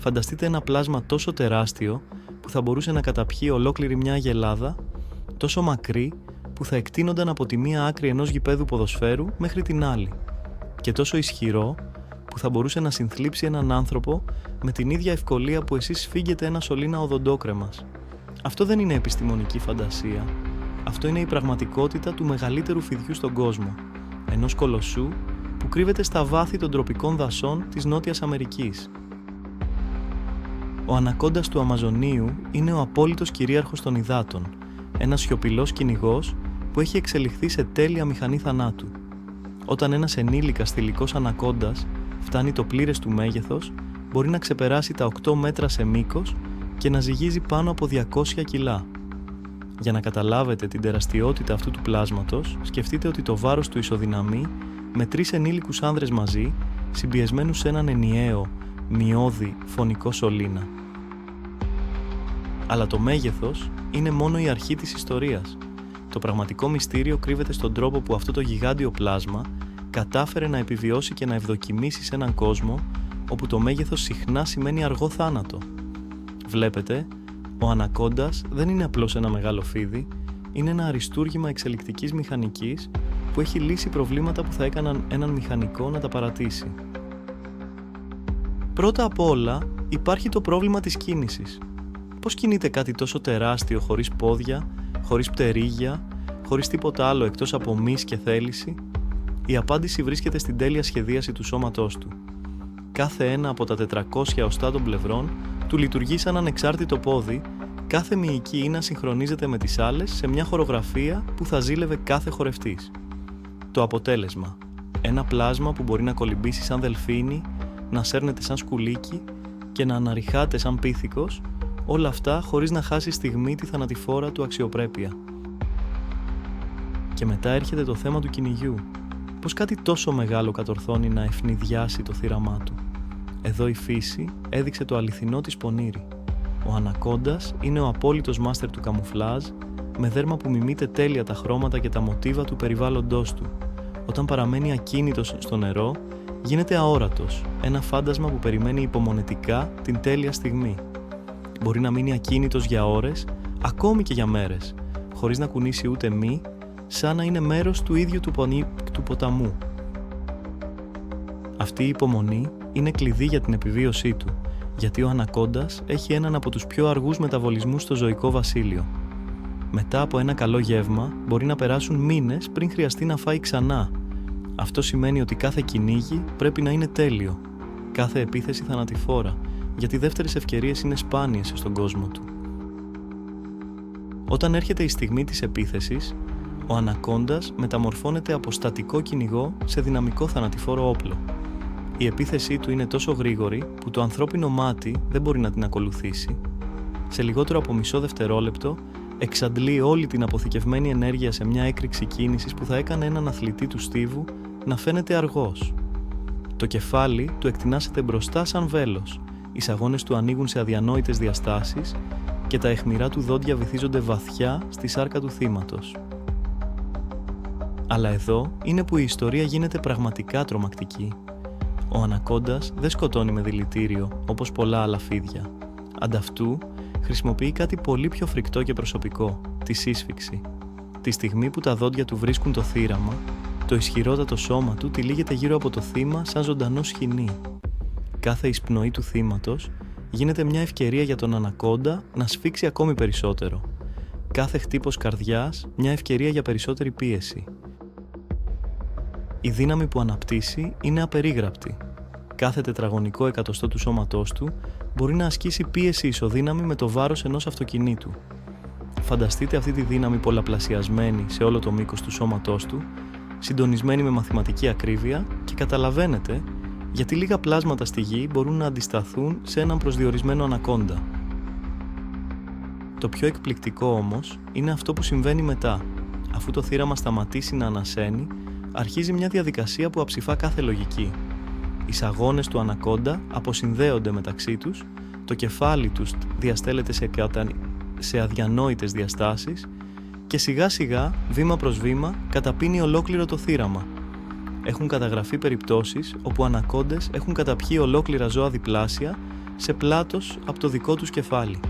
Φανταστείτε ένα πλάσμα τόσο τεράστιο που θα μπορούσε να καταπιεί ολόκληρη μια αγελάδα, τόσο μακρύ που θα εκτείνονταν από τη μία άκρη ενός γηπέδου ποδοσφαίρου μέχρι την άλλη, και τόσο ισχυρό που θα μπορούσε να συνθλίψει έναν άνθρωπο με την ίδια ευκολία που εσείς σφίγγετε ένα σωλήνα οδοντόκρεμας. Αυτό δεν είναι επιστημονική φαντασία. Αυτό είναι η πραγματικότητα του μεγαλύτερου φιδιού στον κόσμο, ενός κολοσσού που κρύβεται στα βάθη των τροπικών δασών της Νότιας Αμερικής. Ο ανακόντας του Αμαζονίου είναι ο απόλυτος κυρίαρχος των υδάτων, ένας σιωπηλός κυνηγός που έχει εξελιχθεί σε τέλεια μηχανή θανάτου. Όταν ένας ενήλικας θηλυκός ανακόντας φτάνει το πλήρες του μέγεθος, μπορεί να ξεπεράσει τα 8 μέτρα σε μήκος και να ζυγίζει πάνω από 200 κιλά. Για να καταλάβετε την τεραστιότητα αυτού του πλάσματος, σκεφτείτε ότι το βάρος του ισοδυναμεί με 3 ενήλικους άνδρες μαζί, συμπιεσμένους σε έναν ενιαίο, μειώδη φωνικό σωλήνα. Αλλά το μέγεθος είναι μόνο η αρχή της ιστορίας. Το πραγματικό μυστήριο κρύβεται στον τρόπο που αυτό το γιγάντιο πλάσμα κατάφερε να επιβιώσει και να ευδοκιμήσει σε έναν κόσμο όπου το μέγεθος συχνά σημαίνει αργό θάνατο. Βλέπετε, ο ανακόντας δεν είναι απλώς ένα μεγάλο φίδι, είναι ένα αριστούργημα εξελικτικής μηχανικής που έχει λύσει προβλήματα που θα έκαναν έναν μηχανικό να τα παρατήσει. Πρώτα απ' όλα, υπάρχει το πρόβλημα της κίνησης. Πώς κινείται κάτι τόσο τεράστιο χωρίς πόδια, χωρίς πτερίγια, χωρίς τίποτα άλλο εκτός από μυς και θέληση? Η απάντηση βρίσκεται στην τέλεια σχεδίαση του σώματός του. Κάθε ένα από τα 400 οστά των πλευρών του λειτουργεί σαν ανεξάρτητο πόδι, κάθε μυϊκή ίνα συγχρονίζεται με τις άλλες σε μια χορογραφία που θα ζήλευε κάθε χορευτής. Το αποτέλεσμα: ένα πλάσμα που μπορεί να κολυμπήσει σαν δελφίνι, να σέρνεται σαν σκουλίκι και να αναρριχάται σαν πίθηκος, όλα αυτά χωρίς να χάσει στιγμή τη θανατηφόρα του αξιοπρέπεια. Και μετά έρχεται το θέμα του κυνηγιού. Πώς κάτι τόσο μεγάλο κατορθώνει να ευνηδιάσει το θύραμά του? Εδώ η φύση έδειξε το αληθινό της πονήρι. Ο ανακόντας είναι ο απόλυτος μάστερ του καμουφλάζ, με δέρμα που μιμείται τέλεια τα χρώματα και τα μοτίβα του περιβάλλοντός του. Όταν παραμένει ακίνητος στο νερό, γίνεται αόρατος, ένα φάντασμα που περιμένει υπομονετικά την τέλεια στιγμή. Μπορεί να μείνει ακίνητος για ώρες, ακόμη και για μέρες, χωρίς να κουνήσει ούτε μη, σαν να είναι μέρος του ίδιου του ποταμού. Αυτή η υπομονή είναι κλειδί για την επιβίωσή του, γιατί ο ανακόντας έχει έναν από τους πιο αργούς μεταβολισμούς στο ζωικό βασίλειο. Μετά από ένα καλό γεύμα, μπορεί να περάσουν μήνες πριν χρειαστεί να φάει ξανά. Αυτό σημαίνει ότι κάθε κυνήγι πρέπει να είναι τέλειο, κάθε επίθεση θανατηφόρα, γιατί δεύτερες ευκαιρίες είναι σπάνιες στον κόσμο του. Όταν έρχεται η στιγμή της επίθεσης, ο ανακόντας μεταμορφώνεται από στατικό κυνηγό σε δυναμικό θανατηφόρο όπλο. Η επίθεσή του είναι τόσο γρήγορη που το ανθρώπινο μάτι δεν μπορεί να την ακολουθήσει. Σε λιγότερο από μισό δευτερόλεπτο εξαντλεί όλη την αποθηκευμένη ενέργεια σε μια έκρηξη κίνησης που θα έκανε έναν αθλητή του στίβου να φαίνεται αργός. Το κεφάλι του εκτινάσεται μπροστά σαν βέλος, οι σαγόνες του ανοίγουν σε αδιανόητες διαστάσεις και τα αιχμηρά του δόντια βυθίζονται βαθιά στη σάρκα του θύματος. Αλλά εδώ είναι που η ιστορία γίνεται πραγματικά τρομακτική. Ο ανακόντας δεν σκοτώνει με δηλητήριο όπως πολλά άλλα φίδια. Ανταυτού, χρησιμοποιεί κάτι πολύ πιο φρικτό και προσωπικό, τη σύσφυξη. Τη στιγμή που τα δόντια του βρίσκουν το θύραμα, το ισχυρότατο σώμα του τυλίγεται γύρω από το θύμα σαν ζωντανό σχοινί. Κάθε εισπνοή του θύματος γίνεται μια ευκαιρία για τον ανακόντα να σφίξει ακόμη περισσότερο. Κάθε χτύπος καρδιάς μια ευκαιρία για περισσότερη πίεση. Η δύναμη που αναπτύσσει είναι απερίγραπτη. Κάθε τετραγωνικό εκατοστό του σώματός του μπορεί να ασκήσει πίεση ισοδύναμη με το βάρος ενός αυτοκινήτου. Φανταστείτε αυτή τη δύναμη πολλαπλασιασμένη σε όλο το μήκος του σώματός του, συντονισμένη με μαθηματική ακρίβεια, και καταλαβαίνετε γιατί λίγα πλάσματα στη γη μπορούν να αντισταθούν σε έναν προσδιορισμένο ανακόντα. Το πιο εκπληκτικό όμως είναι αυτό που συμβαίνει μετά. Αφού το θύραμα σταματήσει να ανασένει, αρχίζει μια διαδικασία που αψηφά κάθε λογική. Οι σαγόνες του ανακόντα αποσυνδέονται μεταξύ τους, το κεφάλι τους διαστέλλεται σε αδιανόητες διαστάσεις και σιγά σιγά, βήμα προς βήμα, καταπίνει ολόκληρο το θύραμα. Έχουν καταγραφεί περιπτώσεις όπου ανακόντες έχουν καταπιεί ολόκληρα ζώα διπλάσια σε πλάτος από το δικό τους κεφάλι.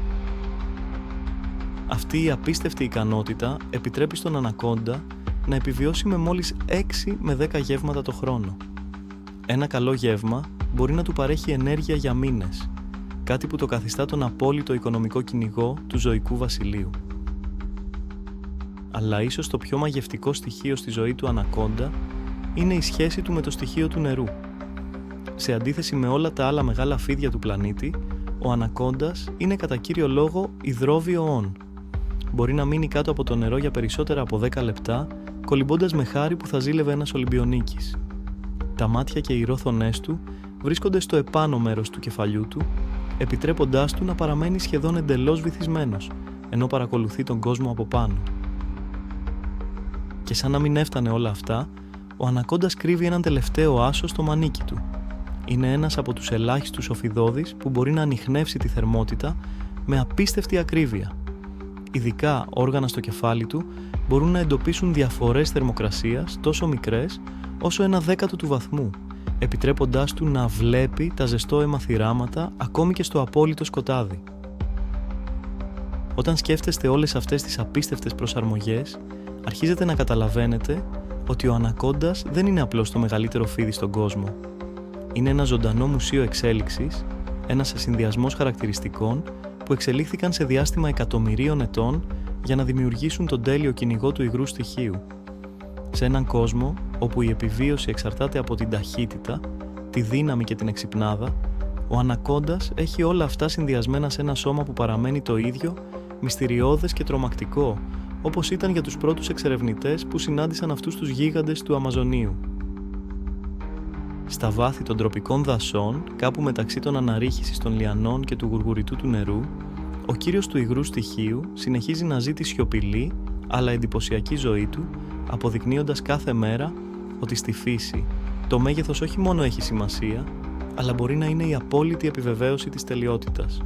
Αυτή η απίστευτη ικανότητα επιτρέπει στον ανακόντα να επιβιώσει με μόλις 6 με 10 γεύματα το χρόνο. Ένα καλό γεύμα μπορεί να του παρέχει ενέργεια για μήνες, κάτι που το καθιστά τον απόλυτο οικονομικό κυνηγό του ζωικού βασιλείου. Αλλά ίσως το πιο μαγευτικό στοιχείο στη ζωή του ανακόντα είναι η σχέση του με το στοιχείο του νερού. Σε αντίθεση με όλα τα άλλα μεγάλα φίδια του πλανήτη, ο ανακόντας είναι κατά κύριο λόγο υδρόβιο όν. Μπορεί να μείνει κάτω από το νερό για περισσότερα από 10 λεπτά, κολυμπώντας με χάρη που θα ζήλευε ένας Ολυμπιονίκης. Τα μάτια και οι ρόθονές του βρίσκονται στο επάνω μέρος του κεφαλιού του, επιτρέποντάς του να παραμένει σχεδόν εντελώς βυθισμένος, ενώ παρακολουθεί τον κόσμο από πάνω. Και σαν να μην έφτανε όλα αυτά, ο ανακόντας κρύβει έναν τελευταίο άσο στο μανίκι του. Είναι ένας από τους ελάχιστους οφηδώδεις που μπορεί να ανιχνεύσει τη θερμότητα με απίστευτη ακρίβεια. Ειδικά όργανα στο κεφάλι του μπορούν να εντοπίσουν διαφορές θερμοκρασίας τόσο μικρές όσο 1/10 του βαθμού, επιτρέποντάς του να βλέπει τα ζεστόαιμα θυράματα ακόμη και στο απόλυτο σκοτάδι. Όταν σκέφτεστε όλες αυτές τις απίστευτες προσαρμογές, αρχίζετε να καταλαβαίνετε ότι ο ανακόντας δεν είναι απλώς το μεγαλύτερο φίδι στον κόσμο. Είναι ένα ζωντανό μουσείο εξέλιξης, ένας συνδυασμός χαρακτηριστικών που εξελίχθηκαν σε διάστημα εκατομμυρίων ετών για να δημιουργήσουν τον τέλειο κυνηγό του υγρού στοιχείου. Σε έναν κόσμο όπου η επιβίωση εξαρτάται από την ταχύτητα, τη δύναμη και την εξυπνάδα, ο ανακόντας έχει όλα αυτά συνδυασμένα σε ένα σώμα που παραμένει το ίδιο, μυστηριώδες και τρομακτικό, όπως ήταν για τους πρώτους εξερευνητές που συνάντησαν αυτούς τους γίγαντες του Αμαζονίου. Στα βάθη των τροπικών δασών, κάπου μεταξύ των αναρρίχησης των λιανών και του γουργουριτού του νερού, ο κύριος του υγρού στοιχείου συνεχίζει να ζει τη σιωπηλή αλλά εντυπωσιακή ζωή του, αποδεικνύοντας κάθε μέρα ότι στη φύση το μέγεθος όχι μόνο έχει σημασία, αλλά μπορεί να είναι η απόλυτη επιβεβαίωση της τελειότητας.